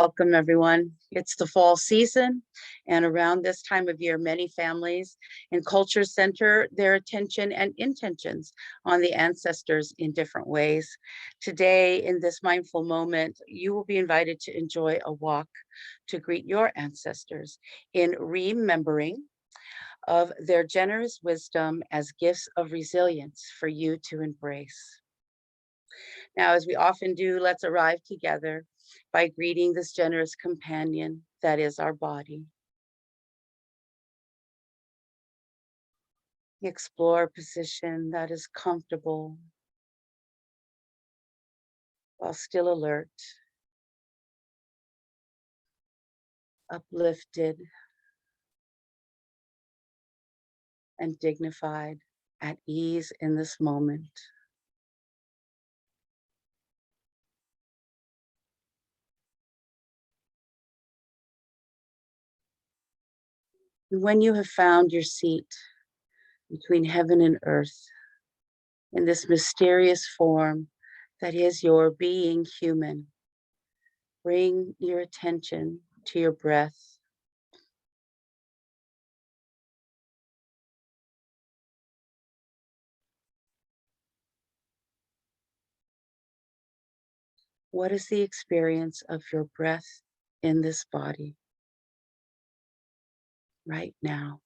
Welcome, everyone. It's the fall season, and around this time of year, many families and cultures center their attention and intentions on the ancestors in different ways. Today, in this mindful moment, you will be invited to enjoy a walk to greet your ancestors in remembering of their generous wisdom as gifts of resilience for you to embrace. Now, as we often do, let's arrive together by greeting this generous companion that is our body. Explore a position that is comfortable while still alert, uplifted, and dignified, at ease in this moment. And when you have found your seat between heaven and earth, in this mysterious form that is your being human, bring your attention to your breath. What is the experience of your breath in this body right now?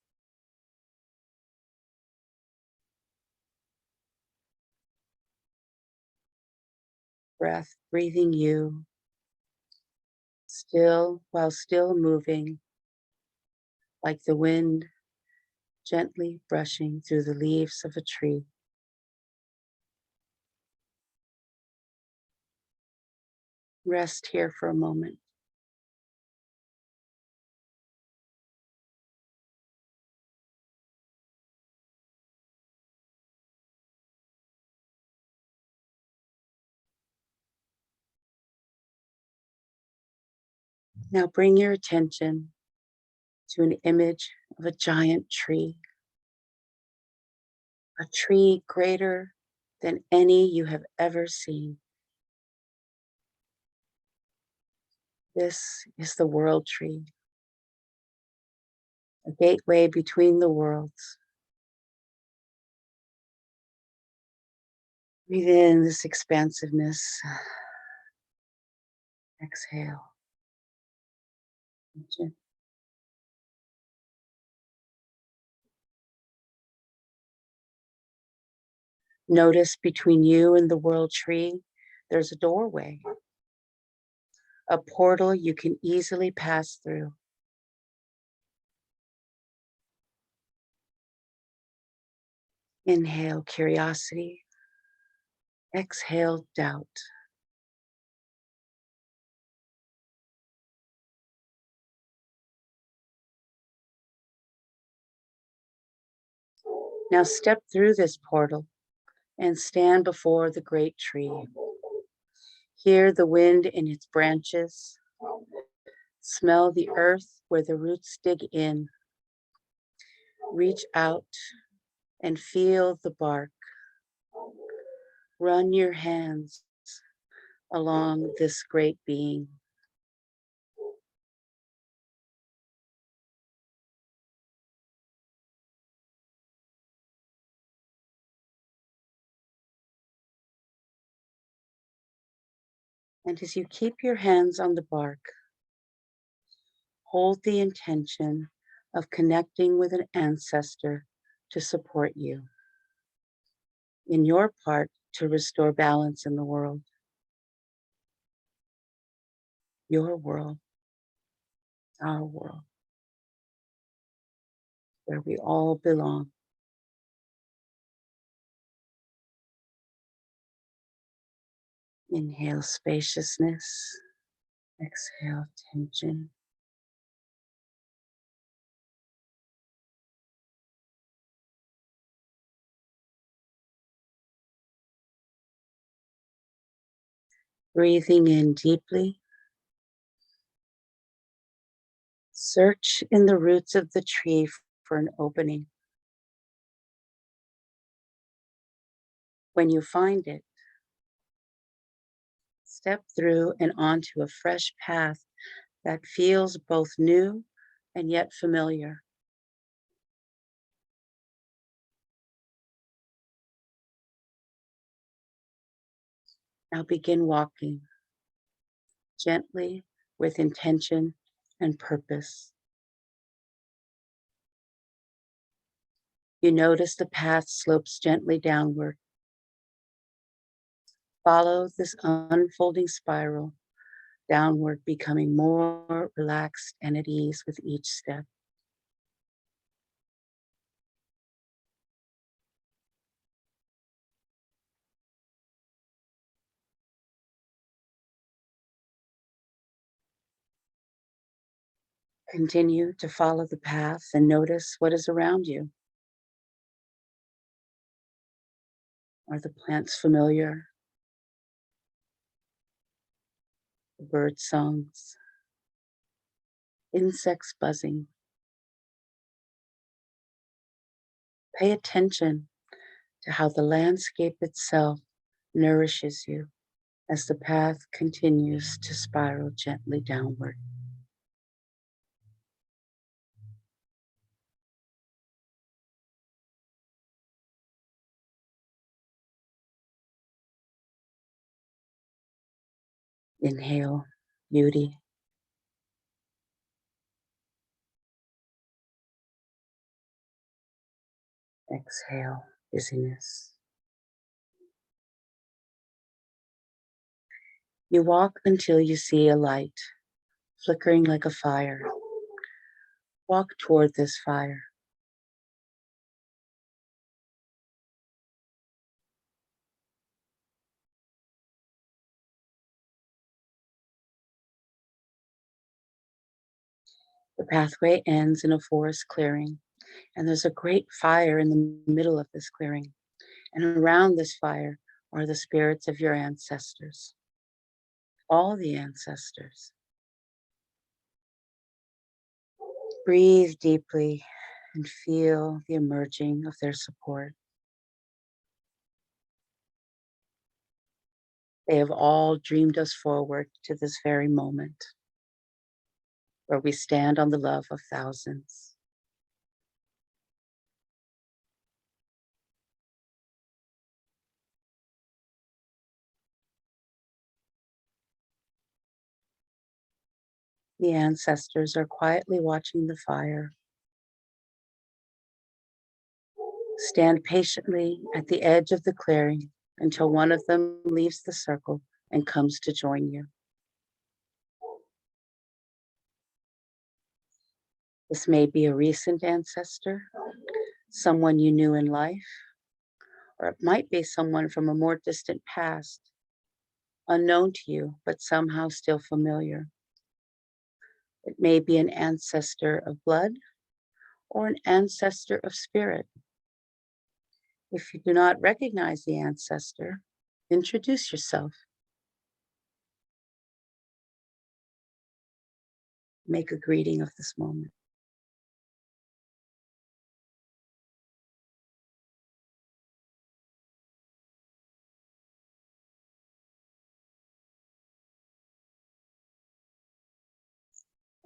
Breath breathing you still while still moving, like the wind gently brushing through the leaves of a tree. Rest here for a moment. Now bring your attention to an image of a giant tree, a tree greater than any you have ever seen. This is the world tree, a gateway between the worlds. Breathe in this expansiveness. Exhale. Notice between you and the world tree, there's a doorway, a portal you can easily pass through. Inhale curiosity. Exhale doubt. Now step through this portal and stand before the great tree. Hear the wind in its branches. Smell the earth where the roots dig in. Reach out and feel the bark. Run your hands along this great being. And as you keep your hands on the bark, hold the intention of connecting with an ancestor to support you in your part to restore balance in the world, your world, our world, where we all belong. Inhale spaciousness, exhale tension. Breathing in deeply. Search in the roots of the tree for an opening. When you find it, step through and onto a fresh path that feels both new and yet familiar. Now begin walking gently with intention and purpose. You notice the path slopes gently downward. Follow this unfolding spiral downward, becoming more relaxed and at ease with each step. Continue to follow the path and notice what is around you. Are the plants familiar? The bird songs, insects buzzing. Pay attention to how the landscape itself nourishes you as the path continues to spiral gently downward. Inhale beauty. Exhale busyness. You walk until you see a light flickering like a fire. Walk toward this fire. The pathway ends in a forest clearing, and there's a great fire in the middle of this clearing. And around this fire are the spirits of your ancestors, all the ancestors. Breathe deeply and feel the emerging of their support. They have all dreamed us forward to this very moment where we stand on the love of thousands. The ancestors are quietly watching the fire. Stand patiently at the edge of the clearing until one of them leaves the circle and comes to join you. This may be a recent ancestor, someone you knew in life, or it might be someone from a more distant past, unknown to you, but somehow still familiar. It may be an ancestor of blood or an ancestor of spirit. If you do not recognize the ancestor, introduce yourself. Make a greeting of this moment.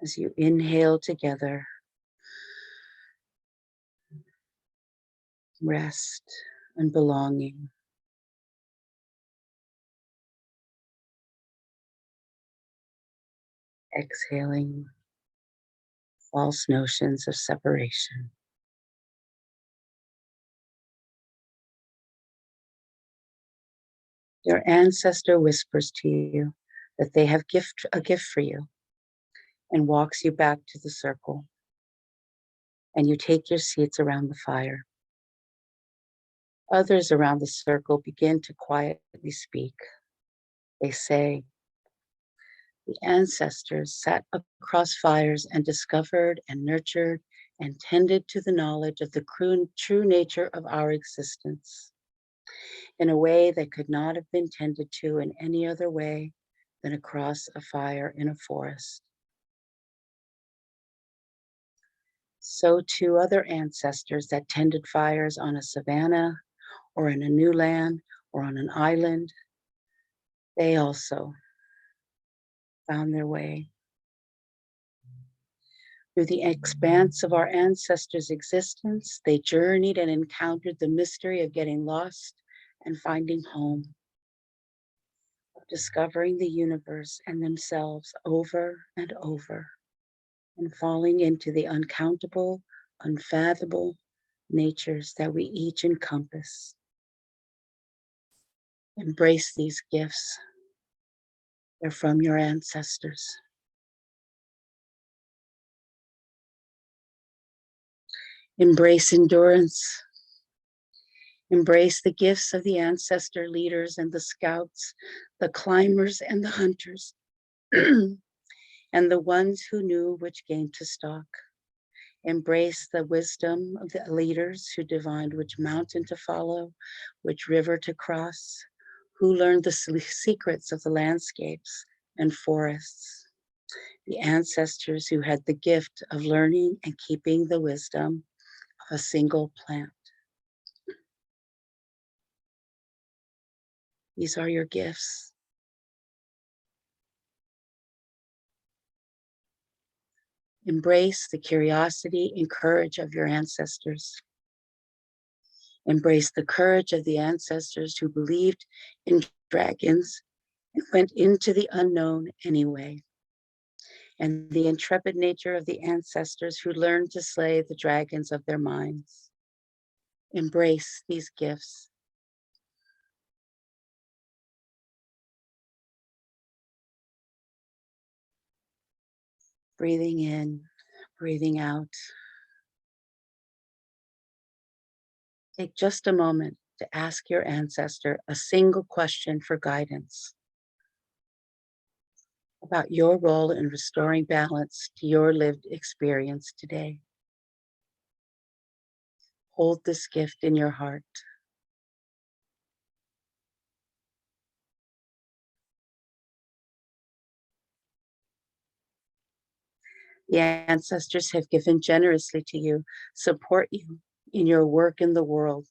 As you inhale together, rest and belonging. Exhaling false notions of separation. Your ancestor whispers to you that they have a gift for you and walks you back to the circle. And you take your seats around the fire. Others around the circle begin to quietly speak. They say, the ancestors sat across fires and discovered and nurtured and tended to the knowledge of the true nature of our existence in a way that could not have been tended to in any other way than across a fire in a forest. So too other ancestors that tended fires on a savanna or in a new land or on an island, they also found their way Through the expanse of our ancestors' existence, they journeyed and encountered the mystery of getting lost and finding home, of discovering the universe and themselves over and over, and falling into the uncountable, unfathomable natures that we each encompass. Embrace these gifts. They're from your ancestors. Embrace endurance. Embrace the gifts of the ancestor leaders and the scouts, the climbers and the hunters, and the ones who knew which game to stalk. Embrace the wisdom of the leaders who divined which mountain to follow, which river to cross, who learned the secrets of the landscapes and forests. The ancestors who had the gift of learning and keeping the wisdom of a single plant. These are your gifts. Embrace the curiosity and courage of your ancestors. Embrace the courage of the ancestors who believed in dragons and went into the unknown anyway. And the intrepid nature of the ancestors who learned to slay the dragons of their minds. Embrace these gifts. Breathing in, breathing out. Take just a moment to ask your ancestor a single question for guidance about your role in restoring balance to your lived experience today. Hold this gift in your heart. The ancestors have given generously to you, support you in your work in the world.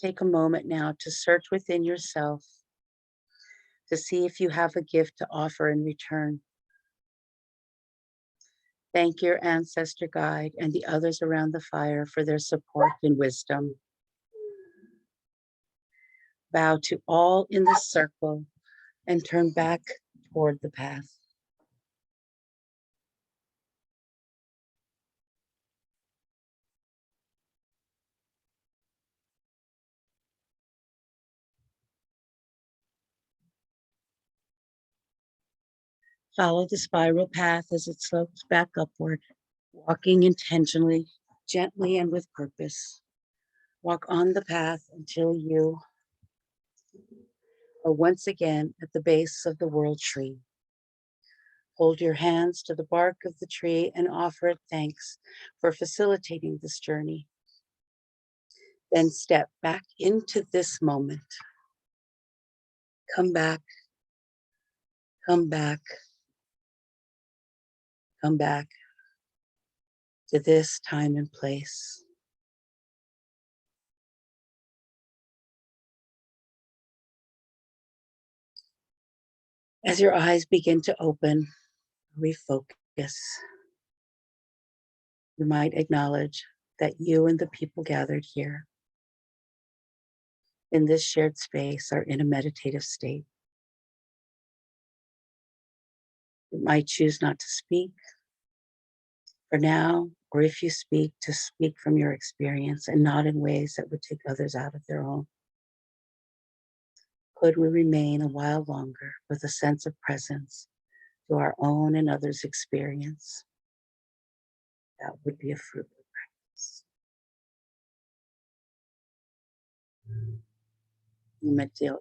Take a moment now to search within yourself to see if you have a gift to offer in return. Thank your ancestor guide and the others around the fire for their support and wisdom. Bow to all in the circle and turn back toward the path. Follow the spiral path as it slopes back upward, walking intentionally, gently, and with purpose. Walk on the path until you are once again at the base of the world tree. Hold your hands to the bark of the tree and offer it thanks for facilitating this journey. Then step back into this moment. Come back, come back, come back to this time and place. As your eyes begin to open, refocus. You might acknowledge that you and the people gathered here in this shared space are in a meditative state. You might choose not to speak for now, or if you speak, to speak from your experience and not in ways that would take others out of their own. Could we remain a while longer with a sense of presence to our own and others' experience? That would be a fruitful practice. Umedilt.